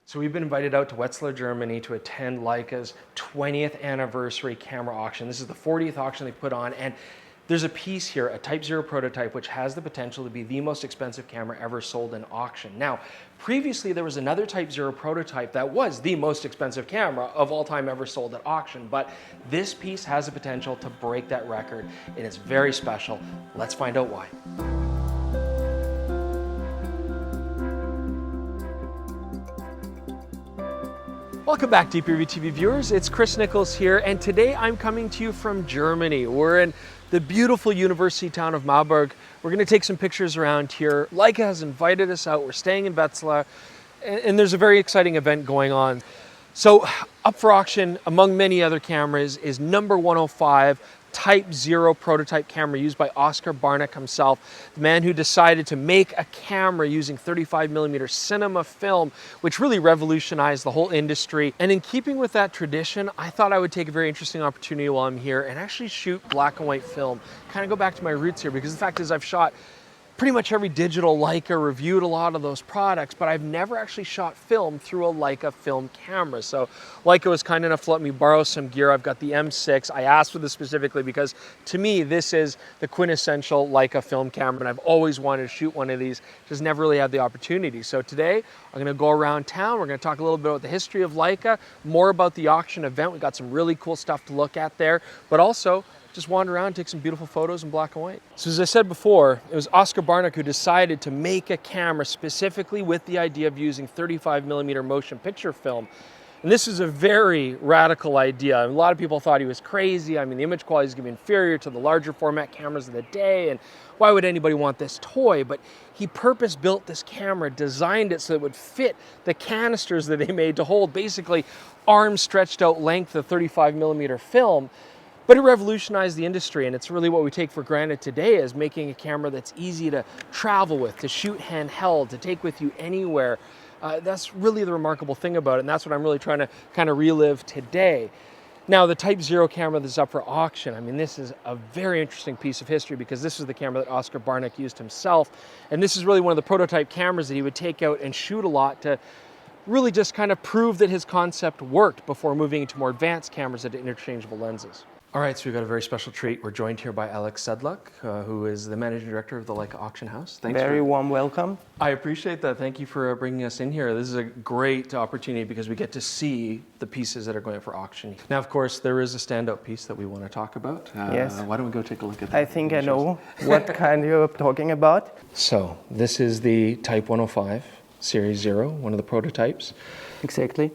So we've been invited out to Wetzlar, Germany to attend Leica's 20th anniversary camera auction. This is the 40th auction they put on, and there's a piece here, a Type 0 prototype, which has the potential to be the most expensive camera ever sold in auction. Now, previously there was another Type 0 prototype that was the most expensive camera of all time ever sold at auction, but this piece has the potential to break that record, and it's very special. Let's find out why. Welcome back, DPReview TV viewers. It's Chris Nichols here, and today I'm coming to you from Germany. We're in the beautiful university town of Marburg. We're going to take some pictures around here. Leica has invited us out. We're staying in Wetzlar, and there's a very exciting event going on. So up for auction, among many other cameras, is number 105 Type 0 prototype camera used by Oskar Barnack himself, the man who decided to make a camera using 35mm cinema film, which really revolutionized the whole industry. And in keeping with that tradition, I thought I would take a very interesting opportunity while I'm here and actually shoot black and white film, kind of go back to my roots here, because the fact is I've shot pretty much every digital Leica, reviewed a lot of those products, but I've never actually shot film through a Leica film camera. So Leica was kind enough to let me borrow some gear. I've got the M6. I asked for this specifically because to me, this is the quintessential Leica film camera, and I've always wanted to shoot one of these, just never really had the opportunity. So today, I'm gonna go around town. We're gonna talk a little bit about the history of Leica, more about the auction event. We've got some really cool stuff to look at there, but also just wander around, take some beautiful photos in black and white. So as I said before, it was Oskar Barnack who decided to make a camera specifically with the idea of using 35mm motion picture film. And this is a very radical idea. A lot of people thought he was crazy. I mean, the image quality is going to be inferior to the larger format cameras of the day, and why would anybody want this toy? But he purpose-built this camera, designed it so it would fit the canisters that they made to hold basically arms stretched out length of 35mm film. But it revolutionized the industry, and it's really what we take for granted today, is making a camera that's easy to travel with, to shoot handheld, to take with you anywhere. That's really the remarkable thing about it, and that's what I'm really trying to kind of relive today. Now, the Type 0 camera that's up for auction, I mean, this is a very interesting piece of history because this is the camera that Oskar Barnack used himself, and this is really one of the prototype cameras that he would take out and shoot a lot to really just kind of prove that his concept worked before moving into more advanced cameras that had interchangeable lenses. All right, so we've got a very special treat. We're joined here by Alex Sedlak, who is the managing director of the Leica Auction House. Thanks. Very warm welcome. I appreciate that. Thank you for bringing us in here. This is a great opportunity because we get to see the pieces that are going for auction. Now, of course, there is a standout piece that we want to talk about. Yes. Why don't we go take a look at that? I think I know what kind you're talking about. So, this is the Type 105 Series 0, one of the prototypes. Exactly.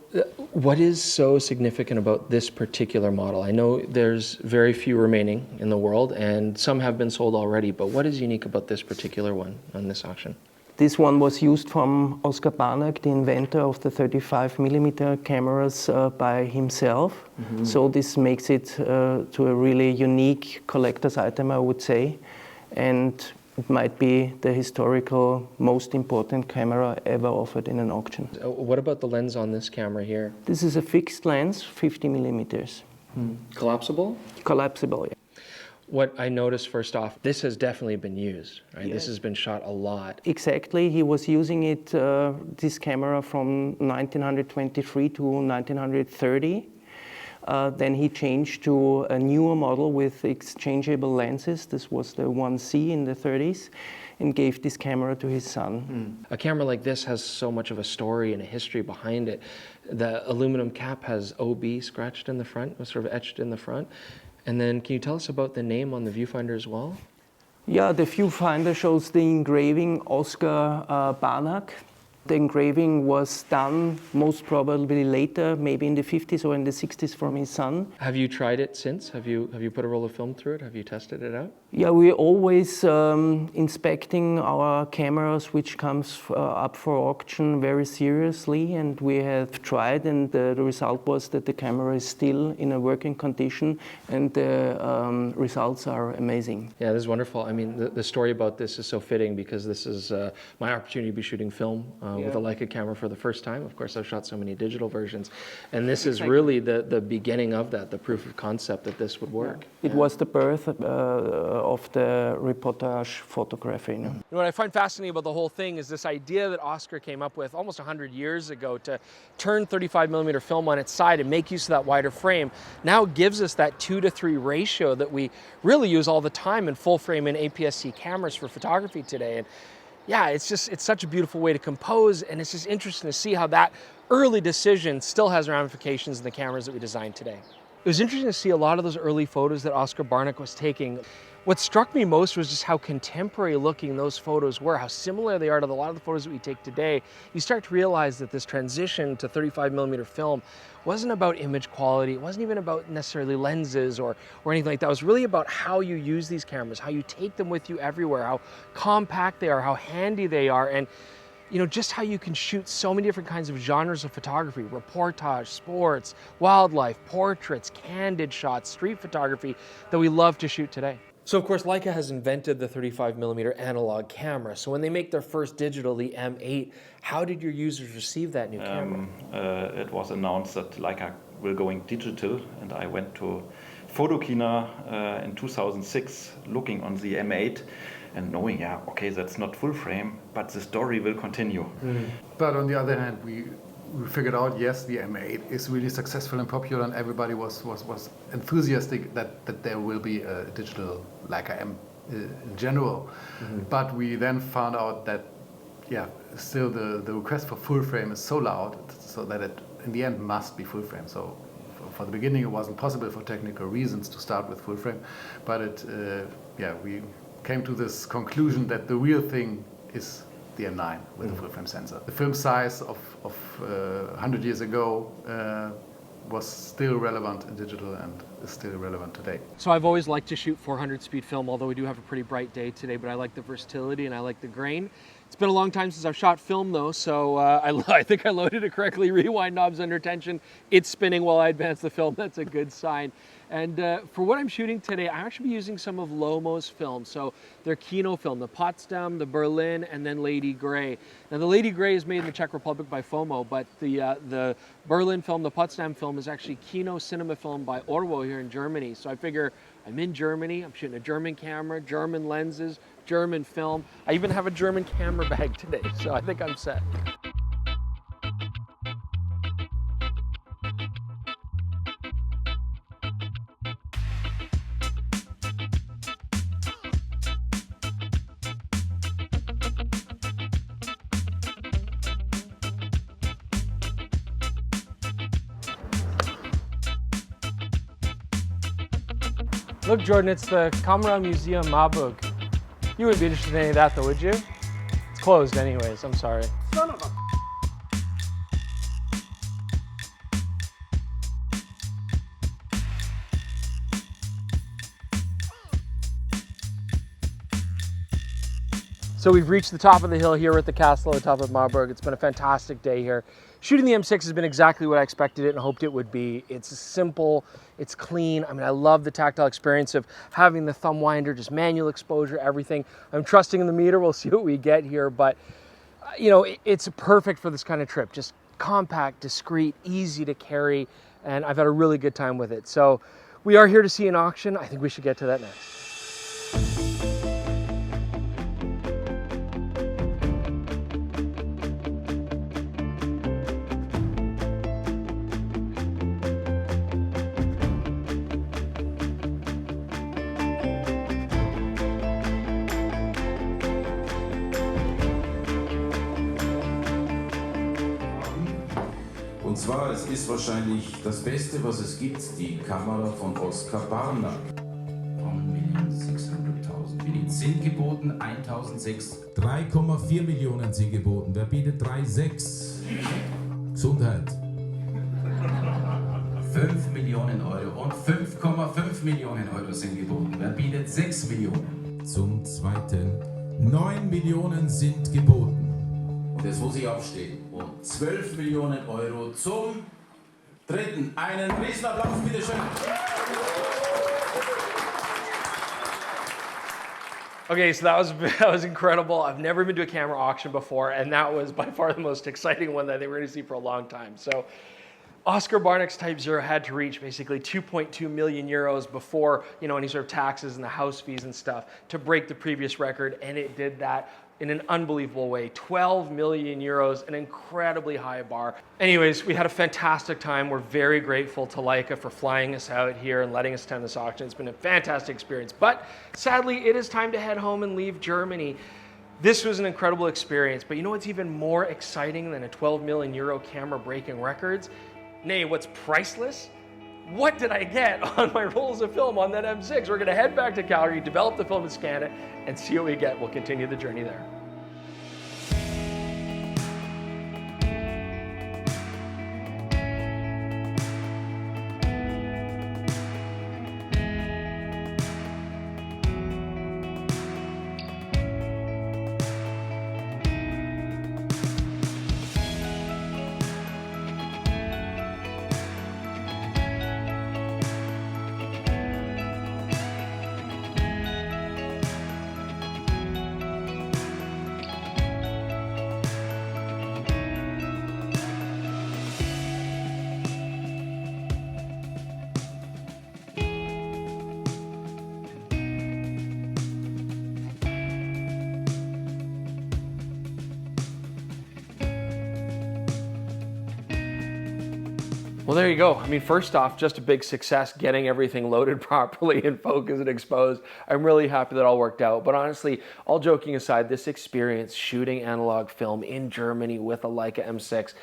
What is so significant about this particular model? I know there's very few remaining in the world, and some have been sold already, but what is unique about this particular one on this auction? This one was used from Oskar Barnack, the inventor of the 35mm cameras, by himself. Mm-hmm. So this makes it to a really unique collector's item, I would say. And it might be the historical most important camera ever offered in an auction. What about the lens on this camera here? This is a fixed lens, 50mm. Collapsible? Collapsible, yeah. What I noticed first off, this has definitely been used, right? Yes. This has been shot a lot. Exactly. He was using it, this camera from 1923 to 1930. Then he changed to a newer model with exchangeable lenses. This was the 1C in the 30s, and gave this camera to his son. A camera like this has so much of a story and a history behind it. The aluminum cap has OB scratched in the front, sort of etched in the front. And then can you tell us about the name on the viewfinder as well? Yeah, the viewfinder shows the engraving Oskar Barnack. The engraving was done most probably later, maybe in the 50s or in the 60s from his son. Have you tried it since? Have you put a roll of film through it? Have you tested it out? Yeah, we're always inspecting our cameras which comes up for auction very seriously, and we have tried, and the result was that the camera is still in a working condition, and the results are amazing. Yeah, this is wonderful. I mean, the story about this is so fitting because this is my opportunity to be shooting film with a Leica camera for the first time. Of course, I've shot so many digital versions, and this is really the beginning of that, the proof of concept that this would work. It was the birth of the reportage photography. What I find fascinating about the whole thing is this idea that Oscar came up with almost 100 years ago to turn 35mm film on its side and make use of that wider frame now gives us that 2:3 ratio that we really use all the time in full frame and APS-C cameras for photography today. And yeah, it's such a beautiful way to compose, and it's just interesting to see how that early decision still has ramifications in the cameras that we designed today. It was interesting to see a lot of those early photos that Oscar Barnack was taking. What struck me most was just how contemporary looking those photos were, how similar they are to a lot of the photos that we take today. You start to realize that this transition to 35mm film wasn't about image quality, it wasn't even about necessarily lenses or anything like that. It was really about how you use these cameras, how you take them with you everywhere, how compact they are, how handy they are, and just how you can shoot so many different kinds of genres of photography: reportage, sports, wildlife, portraits, candid shots, street photography that we love to shoot today. So of course, Leica has invented the 35mm analog camera. So when they make their first digital, the M8, how did your users receive that new camera? It was announced that Leica will going digital, and I went to Photokina in 2006 looking on the M8 and knowing, yeah, okay, that's not full frame, but the story will continue. But on the other hand, we figured out, yes, the M8 is really successful and popular, and everybody was enthusiastic that there will be a digital Leica M in general. But we then found out that, yeah, still the request for full frame is so loud, so that it in the end must be full frame. So for the beginning, it wasn't possible for technical reasons to start with full frame, but we came to this conclusion that the real thing is the M9 with a full frame sensor. The film size of 100 years ago was still relevant in digital and is still relevant today. So I've always liked to shoot 400 speed film, although we do have a pretty bright day today, but I like the versatility and I like the grain. It's been a long time since I've shot film though, so I think I loaded it correctly. Rewind knobs under tension. It's spinning while I advance the film. That's a good sign. And for what I'm shooting today, I'm actually using some of Lomo's film. So their Kino film, the Potsdam, the Berlin, and then Lady Grey. Now the Lady Grey is made in the Czech Republic by FOMO, but the Berlin film, the Potsdam film, is actually Kino cinema film by Orwo here in Germany. So I figure I'm in Germany, I'm shooting a German camera, German lenses, German film. I even have a German camera bag today, so I think I'm set. Look, Jordan, it's the Kamera Museum Marburg. You wouldn't be interested in any of that though, would you? It's closed anyways, I'm sorry. Son of a... So we've reached the top of the hill here at the castle at the top of Marburg. It's been a fantastic day here. Shooting the M6 has been exactly what I expected it and hoped it would be. It's simple, it's clean. I mean, I love the tactile experience of having the thumb winder, just manual exposure, everything. I'm trusting in the meter, we'll see what we get here, but it's perfect for this kind of trip. Just compact, discreet, easy to carry, and I've had a really good time with it. So we are here to see an auction. I think we should get to that next. Und zwar, es ist wahrscheinlich das Beste, was es gibt, die Kamera von Oskar Barnack. 1.600.000. Wie sind geboten? 1.006. 3,4 Millionen sind geboten. Wer bietet 3,6? Gesundheit. 5 Millionen Euro und 5,5 Millionen Euro sind geboten. Wer bietet 6 Millionen? Zum Zweiten. 9 Millionen sind geboten. Und jetzt muss ich aufstehen. Und 12 Millionen Euro zum Dritten. Einen Riesenapplaus, bitteschön. Okay, so that was incredible. I've never been to a camera auction before, and that was by far the most exciting one that I think we're going to see for a long time. So Oscar Barnick's Type 0 had to reach basically 2.2 million euros before, any sort of taxes and the house fees and stuff to break the previous record, and it did that in an unbelievable way. 12 million euros, an incredibly high bar. Anyways, we had a fantastic time. We're very grateful to Leica for flying us out here and letting us attend this auction. It's been a fantastic experience, but sadly, it is time to head home and leave Germany. This was an incredible experience, but you know what's even more exciting than a 12 million euro camera breaking records? Nay, what's priceless? What did I get on my rolls of film on that M6? We're gonna head back to Calgary, develop the film and scan it, and see what we get. We'll continue the journey there. Well, there you go. I mean, first off, just a big success getting everything loaded properly and focused and exposed. I'm really happy that all worked out. But honestly, all joking aside, this experience shooting analog film in Germany with a Leica M6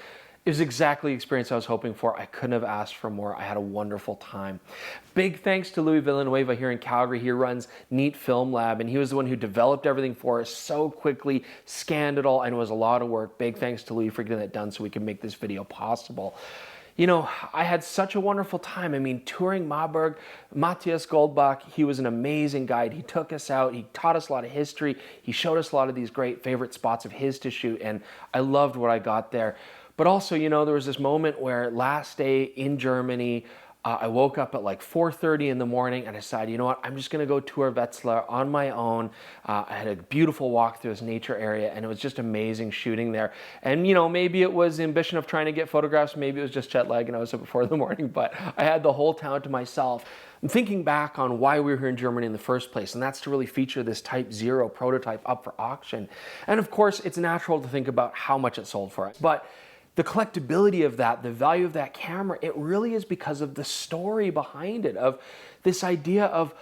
is exactly the experience I was hoping for. I couldn't have asked for more. I had a wonderful time. Big thanks to Louis Villanueva here in Calgary. He runs Neat Film Lab, and he was the one who developed everything for us so quickly, scanned it all, and it was a lot of work. Big thanks to Louis for getting that done so we could make this video possible. I had such a wonderful time. I mean, touring Marburg, Matthias Goldbach, he was an amazing guide. He took us out, he taught us a lot of history, he showed us a lot of these great favorite spots of his to shoot, and I loved what I got there. But also, there was this moment where last day in Germany, I woke up at like 4:30 in the morning and I decided, you know what, I'm just gonna go tour Wetzlar on my own. I had a beautiful walk through this nature area and it was just amazing shooting there. And maybe it was the ambition of trying to get photographs, maybe it was just jet lag and I was up at 4 in the morning, but I had the whole town to myself. I'm thinking back on why we were here in Germany in the first place, and that's to really feature this Type 0 prototype up for auction. And of course, it's natural to think about how much it sold for. But the collectability of that, the value of that camera, it really is because of the story behind it, of this idea of,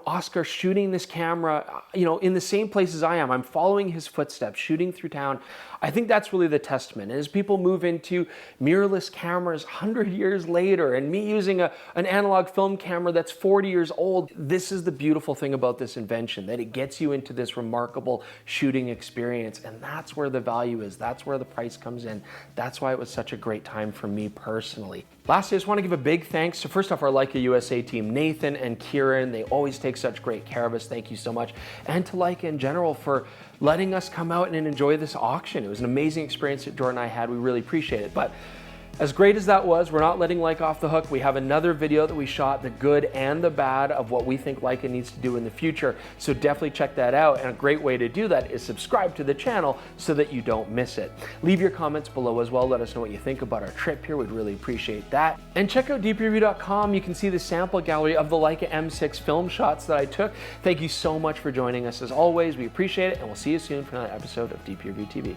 Oscar shooting this camera, in the same place as I am. I'm following his footsteps, shooting through town. I think that's really the testament. And as people move into mirrorless cameras 100 years later, and me using an analog film camera that's 40 years old, this is the beautiful thing about this invention, that it gets you into this remarkable shooting experience. And that's where the value is. That's where the price comes in. That's why it was such a great time for me personally. Lastly, I just want to give a big thanks to, first off, our Leica USA team, Nathan and Kieran. They always take such great care of us. Thank you so much. And to Leica in general for letting us come out and enjoy this auction. It was an amazing experience that Jordan and I had. We really appreciate it. But as great as that was, we're not letting Leica off the hook. We have another video that we shot, the good and the bad of what we think Leica needs to do in the future. So definitely check that out. And a great way to do that is subscribe to the channel so that you don't miss it. Leave your comments below as well. Let us know what you think about our trip here. We'd really appreciate that. And check out DPReview.com. You can see the sample gallery of the Leica M6 film shots that I took. Thank you so much for joining us as always. We appreciate it, and we'll see you soon for another episode of DPReview TV.